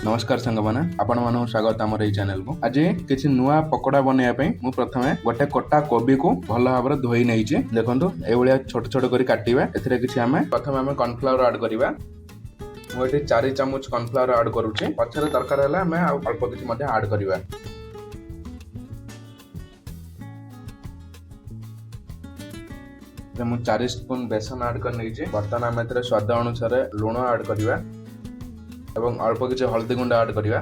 नमस्कार सांग मैंने आपण मानक स्वागत आम चैनल को। आज किसी नुआ पकोड़ा बनवाई मु प्रथम गोटे कटा कोबी को भल भाव धोई नहीं देखो ये छोट छोट कर काटिबा। एथिरे किछि आमे प्रथम आमे कॉर्नफ्लावर ऐड करिबा। मु एठी 4 चम्मच कॉर्नफ्लावर ऐड करूछि। पछरे दरकार हैला आमे अल्प किछि मध्ये ऐड करिबा। मु 4 स्पून बेसन ऐड कर नहीं बर्तमान आम एथिरे स्वाद अनुसार लूण ऐड करिबा एवं अल्प किसी हल्दी गुंड ऐड करिबा।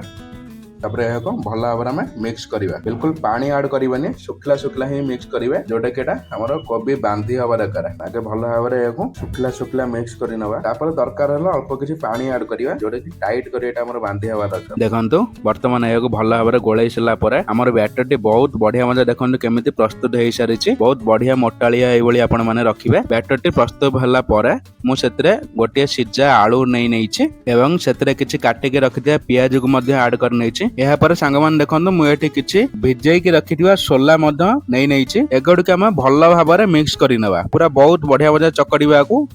तापरे यह भल भाव में मिक्स करिबा। बिल्कुल पानी ऐड करबानी, सुखला सुखला ही मिक्स करिवे जोटा कि हमर कोबी बांधी हवा दरकार। आगे भल भाव में यह सुखला सुखला मिक्स करि नबा। तापर दरकार हला अल्प किसी पानी ऐड करिवा जोटा कि टाइट करिएटा हमर बांधी हवा दरकार। देखंतु वर्तमान यह भल भाव में गोळै सला परे हमर बैटर टी बहुत बढ़िया मजा देखंतु केमिति प्रस्तुत हेई सारिछि। बहुत बढ़िया मोटालिया एई भली आपण माने रखिबे। बैटर टी प्रस्तुत होला परे मु सेतरे गोटे सिजा आलू नेइछि एवं सेतरे किछि काटि के रखिदिया पियाज को मध्ये ऐड कर नेइछि। यहाँ पर सांगमान देखो मुझे किसी भिजई रखि सोला नहीं एगुड़ी आम भल भाव में मिक्स करनवा। पूरा बहुत बढ़िया बढ़िया चकड़ा को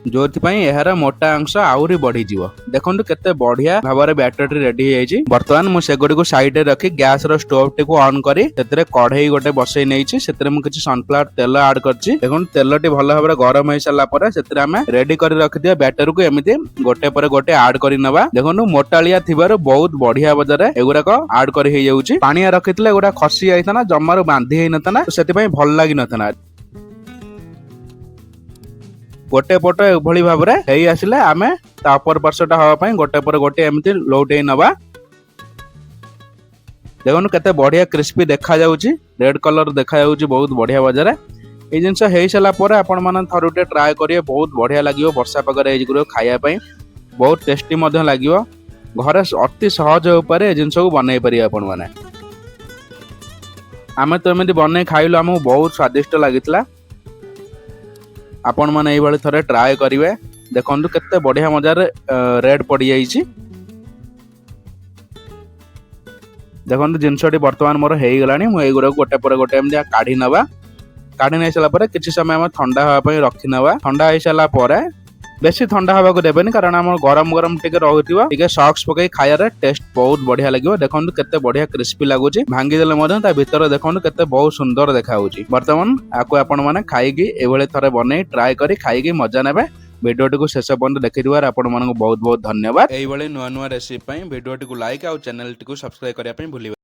जो यार मोटा अंश आहरी बढ़ी देखो केते बढ़िया भाव में बैटर रेडी हो। बर्तमान मुझे को साइड में रखी गैस रो स्टोव टी ऑन करी कढ़ई गोटे बसई नहीं किसी सनफ्लावर तेल ऐड करछि। देखो तेल टी भल भाव में गरम हो सारा पर आम रेडी कर रखिदिया बैटर को एमती गोटे पर गोटे ऐड कर नवा। देखो मोटालिया थिबार बहुत बढ़िया बजारे एगुड़ाक ऐड कर पानिया रखी एगुड़ा खसी जाता जमार बांधी होता से भल लगी ना। गोटे पट एभली भाव में आसिले आम तापर पार्श्वटा हाँपाई गोटे पर गोटे एमती लौटे नवा। देखो केते बढ़िया क्रिस्पी देखा जाउची, रेड कलर देखा जाउची बहुत बढ़िया बजारे। ये जिनस हो सारा पर आपण मैंने थरुटे ट्राए करिए, बहुत बढ़िया लगे। वर्षा पागे खायापाई बहुत टेस्टी लगे। घरे अति सहज उपाय जिनस को बनई पारे आपण मैंने। आम तो एमती बन खाइलु, आमको बहुत स्वादिष्ट लगी। आपण मैंने ये थे ट्राए करेंगे। देखो केते बढ़िया मजार रेड पड़ जाइए। देखो जिनसटी बर्तमान मोर हो गला। मुझे गोटे पर गोटे एमती काढ़ी नवा। काढ़ी नहीं सारा किसी समय आम ठंडा हाँपाई रखी नवा। ठंडा हो सारा बेसी ठंडा हवा को देबेनी कारण हम गरम गरम टिके रहउथिबा। टिके सॉक्स पकई खायारे टेस्ट बहुत बढ़िया लगियो। देखंतु केते बढ़िया क्रिस्पी लागुची। भांगी देले मधे ता भीतर देखंतु केते बहुत सुंदर देखा होउची। वर्तमान आको आपण माने खाइकी एभले थरे बनै ट्राई करी खाइकी मजा नेबे। वीडियो को शेष पर्यंत देखिथिबार आपण मानक बहुत बहुत धन्यवाद। एई भले नुआ नुआ रेसिपी पई वीडियो को लाइक आ चैनल को सब्सक्राइब करिया पई भूलिबे।